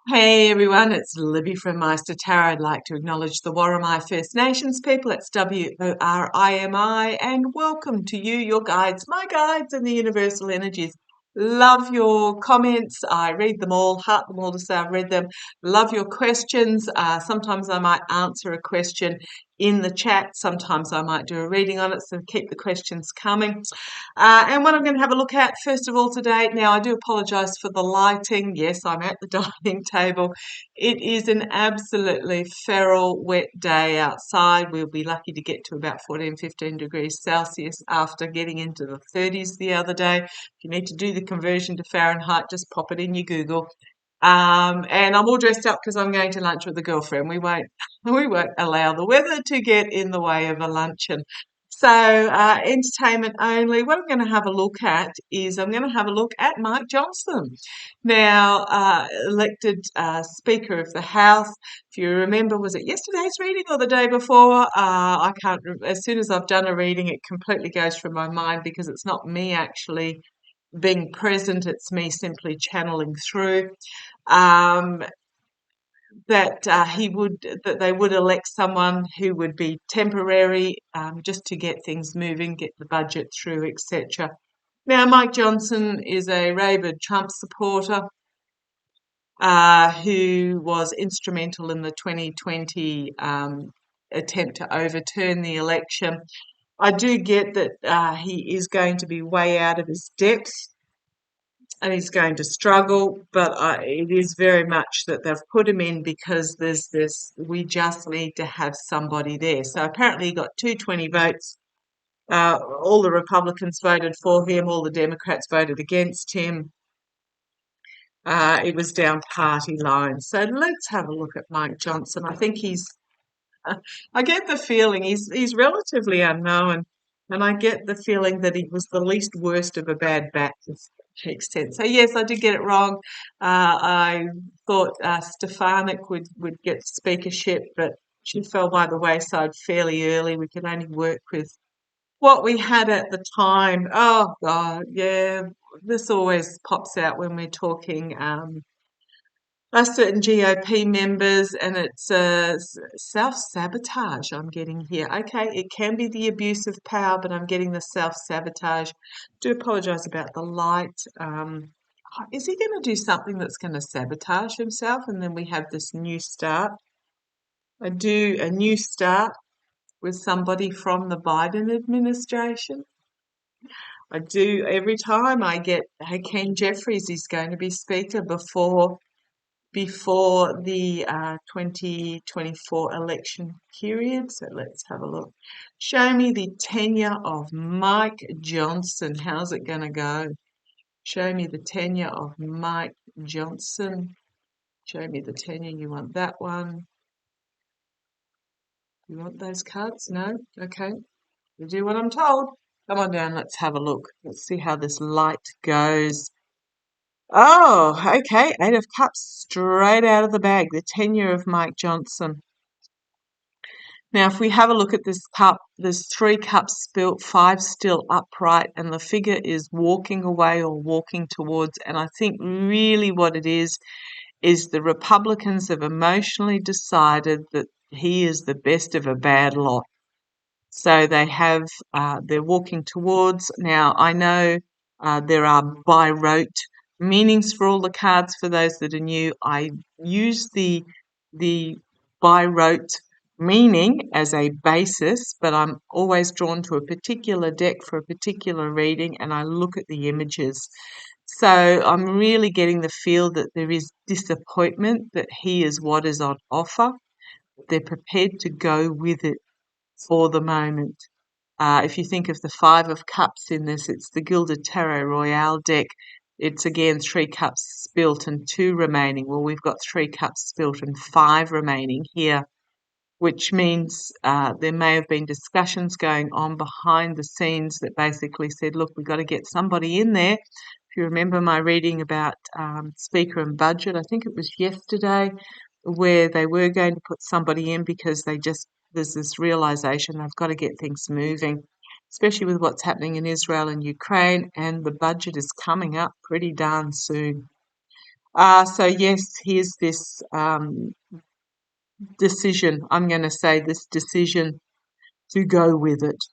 Hey everyone, it's Libby from maighstirtarot. I'd like to acknowledge the Worimi First Nations people. It's Worimi, and welcome to you, your guides, my guides, and the universal energies. Love your comments. I read them all, heart them all to say I've read them. Love your questions. Sometimes I might answer a question in the chat. Sometimes I might do a reading on it, so keep the questions coming. And what I'm going to have a look at first of all today, now I do apologise for the lighting. Yes, I'm at the dining table. It is an absolutely feral, wet day outside. We'll be lucky to get to about 14, 15 degrees Celsius after getting into the 30s the other day. If you need to do the conversion to Fahrenheit, just pop it in your Google. And I'm all dressed up because I'm going to lunch with a girlfriend. We won't allow the weather to get in the way of a luncheon. So, entertainment only. What I'm going to have a look at is I'm going to have a look at Mike Johnson. Now, elected Speaker of the House. If you remember, was it yesterday's reading or the day before? I can't. As soon as I've done a reading, it completely goes from my mind because it's not me actually being present. It's me simply channeling through. Um, that they would elect someone who would be temporary, just to get things moving, get the budget through, etc. Now, Mike Johnson is a rabid Trump supporter who was instrumental in the 2020 attempt to overturn the election. I do get that he is going to be way out of his depth and he's going to struggle, but it is very much that they've put him in because there's this, we just need to have somebody there. So apparently he got 220 votes. All the Republicans voted for him, all the Democrats voted against him. It was down party lines. So let's have a look at Mike Johnson. I think I get the feeling he's relatively unknown, and I get the feeling that he was the least worst of a bad batch, if that makes sense. So yes, I did get it wrong. I thought Stefanik would get the speakership, but she fell by the wayside fairly early. We could only work with what we had at the time. Oh God, yeah, this always pops out when we're talking. Certain GOP members, and it's self-sabotage I'm getting here. Okay, it can be the abuse of power, but I'm getting the self-sabotage. Do apologise about the light. Is he going to do something that's going to sabotage himself? And then we have this new start. I do a new start with somebody from the Biden administration. I do every time I get, hey, Ken Jeffries is going to be speaker before the 2024 election period. So let's have a look. Show me the tenure of Mike Johnson. How's it going to go? Show me the tenure of Mike Johnson. Show me the tenure. You want that one? You want those cards? No? Okay. You do what I'm told. Come on down. Let's have a look. Let's see how this light goes. Oh, okay. Eight of Cups straight out of the bag. The tenure of Mike Johnson. Now, if we have a look at this cup, there's 3 cups spilt, 5 still upright, and the figure is walking away or walking towards. And I think really what it is the Republicans have emotionally decided that he is the best of a bad lot. So they're walking towards. Now, I know there are by rote meanings for all the cards. For those that are new, I use the by rote meaning as a basis, but I'm always drawn to a particular deck for a particular reading, and I look at the images. So I'm really getting the feel that there is disappointment that he is what is on offer. They're prepared to go with it for the moment. If you think of the 5 of Cups in this, it's the Gilded Tarot Royale deck. It's again 3 cups spilt and 2 remaining. Well, we've got 3 cups spilt and 5 remaining here, which means there may have been discussions going on behind the scenes that basically said, look, we've got to get somebody in there. If you remember my reading about speaker and budget, I think it was yesterday, where they were going to put somebody in because there's this realization they've got to get things moving, especially with what's happening in Israel and Ukraine, and the budget is coming up pretty darn soon. So yes, here's this decision. I'm going to say this decision to go with it.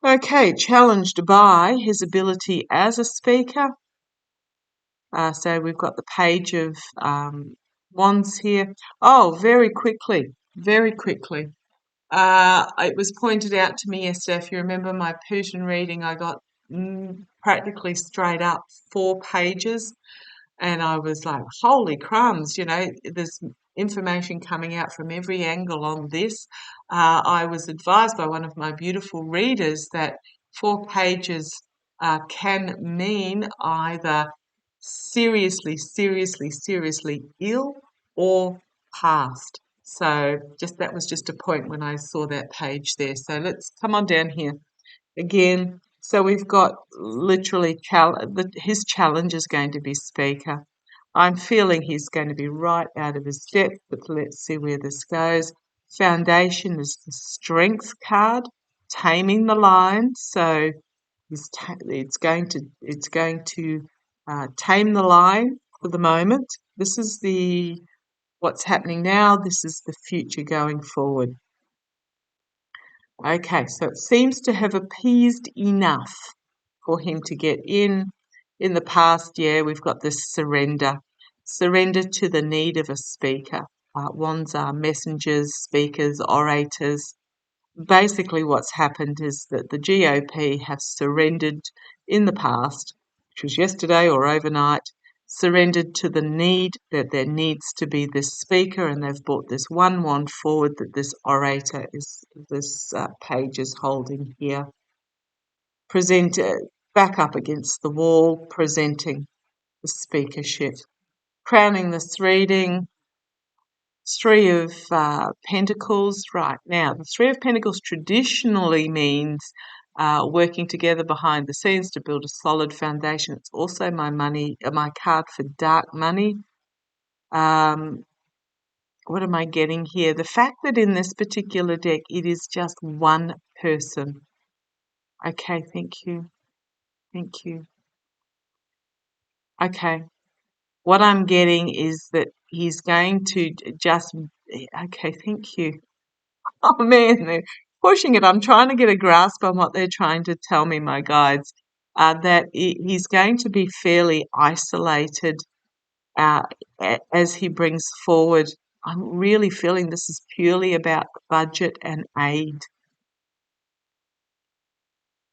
Okay, challenged by his ability as a speaker. So we've got the page of wands here. Oh, very quickly, very quickly. It was pointed out to me yesterday, if you remember my Persian reading, I got practically straight up 4 pages. And I was like, holy crumbs, there's information coming out from every angle on this. I was advised by one of my beautiful readers that 4 pages can mean either seriously, seriously, seriously ill or past. So that was just a point when I saw that page there. So let's come on down here again. So we've got literally his challenge is going to be speaker. I'm feeling he's going to be right out of his depth, but let's see where this goes. Foundation is the strength card, taming the line. So it's going to tame the line for the moment. This is what's happening now. This is the future going forward. Okay, so it seems to have appeased enough for him to get in. In the past, yeah, we've got this surrender. Surrender to the need of a speaker. Wands are messengers, speakers, orators. Basically, what's happened is that the GOP have surrendered in the past, which was yesterday or overnight, surrendered to the need that there needs to be this speaker, and they've brought this one wand forward that this orator this page is holding here. Back up against the wall, presenting the speakership. Crowning this reading, 3 of Pentacles. Right now, the 3 of Pentacles traditionally means working together behind the scenes to build a solid foundation. It's also my card for dark money. What am I getting here? The fact that in this particular deck it is just one person. Okay, thank you. Thank you. Okay. What I'm getting is that he's going to just... Okay, thank you. Oh man, they're pushing it. I'm trying to get a grasp on what they're trying to tell me, my guides, that he's going to be fairly isolated as he brings forward. I'm really feeling this is purely about budget and aid.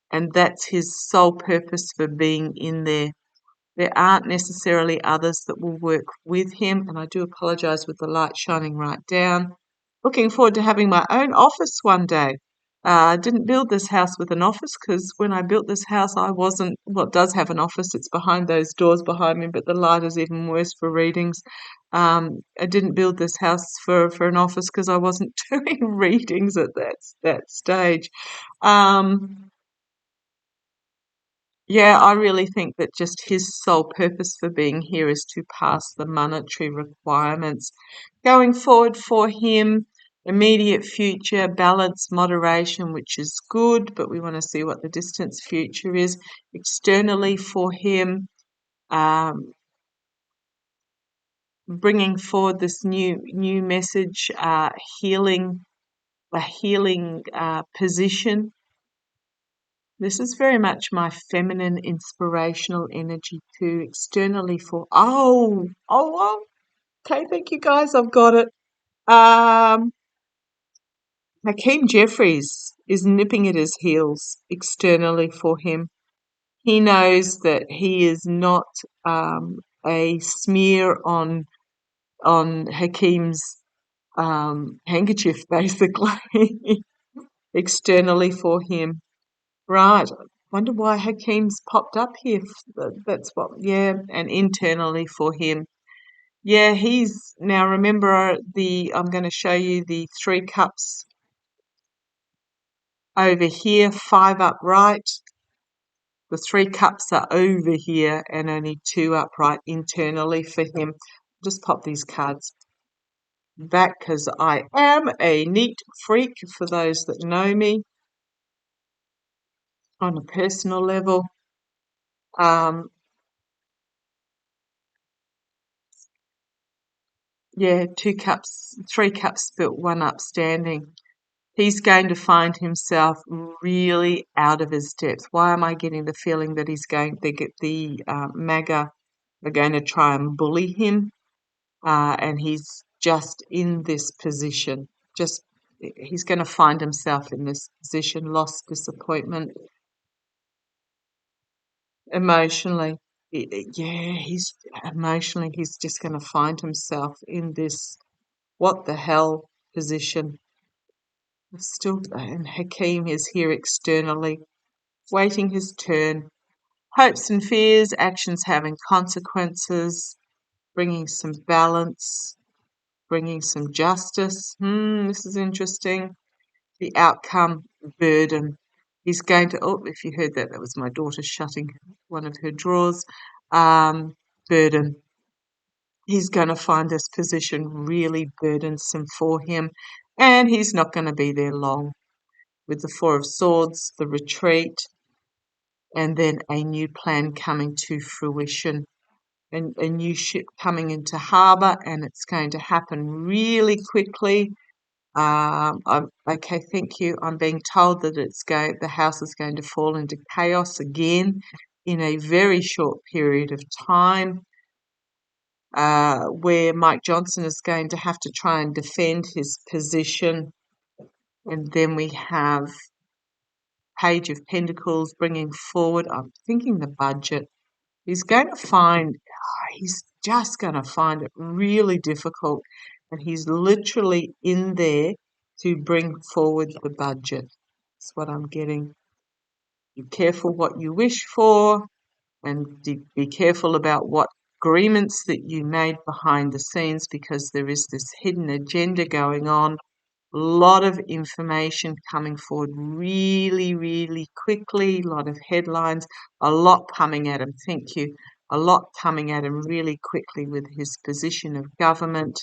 And that's his sole purpose for being in there. There aren't necessarily others that will work with him, and I do apologise with the light shining right down. Looking forward to having my own office one day. I didn't build this house with an office because when I built this house, I wasn't... Well, it does have an office. It's behind those doors behind me, but the light is even worse for readings. I didn't build this house for an office because I wasn't doing readings at that stage. Yeah, I really think that just his sole purpose for being here is to pass the monetary requirements. Going forward for him, immediate future, balance, moderation, which is good, but we want to see what the distance future is. Externally for him, bringing forward this new message, healing, a healing position. This is very much my feminine inspirational energy too, externally for... Oh, okay, thank you guys, I've got it. Hakeem Jeffries is nipping at his heels externally for him. He knows that he is not a smear on Hakeem's handkerchief, basically, externally for him. Right. Wonder why Hakeem's popped up here. That's what, yeah, and internally for him. Yeah, he's... Now remember I'm going to show you the 3 cups over here, 5 upright. The 3 cups are over here and only 2 upright internally for him. Just pop these cards back because I am a neat freak for those that know me on a personal level. Yeah, 2 cups, 3 cups spilt, 1 upstanding. He's going to find himself really out of his depth. Why am I getting the feeling that the MAGA are going to try and bully him? And he's just in this position. He's going to find himself in this position, lost, disappointment, emotionally. Yeah, he's just going to find himself in this what the hell position. And Hakeem is here externally, waiting his turn. Hopes and fears, actions having consequences, bringing some balance, bringing some justice. This is interesting. The outcome, burden. He's going to, oh, if you heard that, that was my daughter shutting one of her drawers. Burden. He's going to find this position really burdensome for him, and he's not going to be there long. With the Four of Swords, the retreat, and then a new plan coming to fruition, and a new ship coming into harbour, and it's going to happen really quickly. Okay, thank you. I'm being told that the house is going to fall into chaos again in a very short period of time, where Mike Johnson is going to have to try and defend his position. And then we have Page of Pentacles bringing forward, I'm thinking the budget. He's just going to find it really difficult, and he's literally in there to bring forward the budget. That's what I'm getting. Be careful what you wish for, and be careful about what agreements that you made behind the scenes, because there is this hidden agenda going on. A lot of information coming forward really, really quickly, a lot of headlines, a lot coming at him. Thank you. A lot coming at him really quickly with his position of government.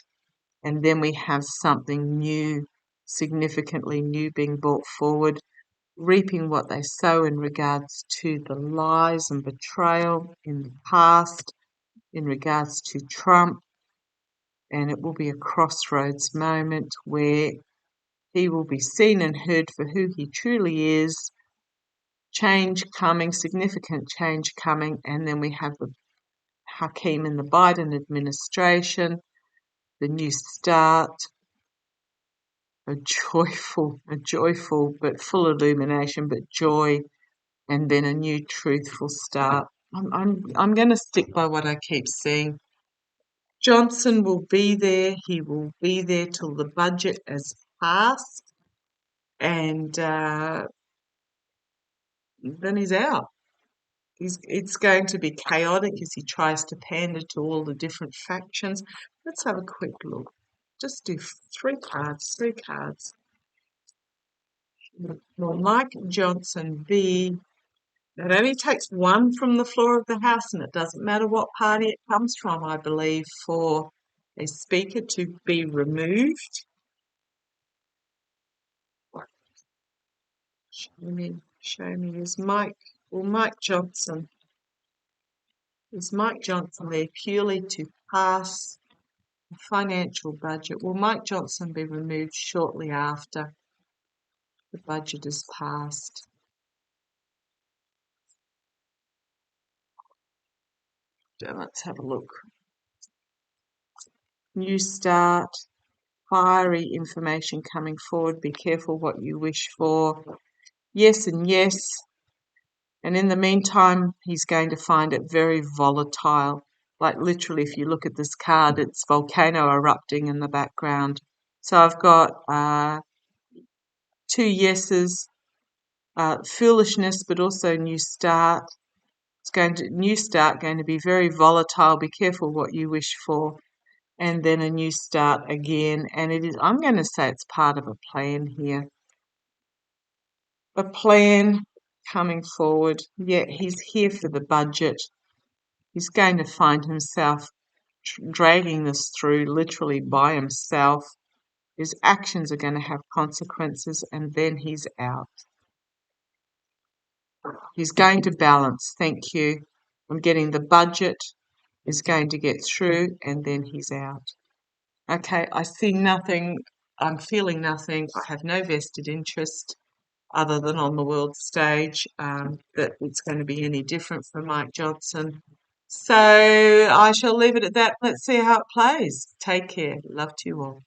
And then we have something new, significantly new being brought forward, reaping what they sow in regards to the lies and betrayal in the past, in regards to Trump. And it will be a crossroads moment where he will be seen and heard for who he truly is. Change coming, significant change coming, and then we have the Hakeem in the Biden administration, the new start, a joyful but full illumination, but joy, and then a new truthful start. I'm going to stick by what I keep saying. Johnson will be there. He will be there till the budget is passed, and then he's out. It's going to be chaotic as he tries to pander to all the different factions. Let's have a quick look. Just do 3 cards. Will Mike Johnson be... It only takes one from the floor of the House, and it doesn't matter what party it comes from, I believe, for a speaker to be removed. Show me, is Mike Johnson there purely to pass the financial budget? Will Mike Johnson be removed shortly after the budget is passed? Let's have a look. New start, fiery information coming forward. Be careful what you wish for. Yes and yes. And in the meantime, he's going to find it very volatile. Like literally, if you look at this card, it's volcano erupting in the background. So I've got 2 yeses, foolishness, but also new start. New start, going to be very volatile. Be careful what you wish for. And then a new start again. And I'm going to say it's part of a plan here. A plan coming forward. Yeah, he's here for the budget. He's going to find himself dragging this through literally by himself. His actions are going to have consequences, and then he's out. He's going to balance. Thank you. I'm getting the budget is going to get through, and then he's out. Okay, I see nothing. I'm feeling nothing. I have no vested interest other than on the world stage, that it's going to be any different for Mike Johnson. So I shall leave it at that. Let's see how it plays. Take care. Love to you all.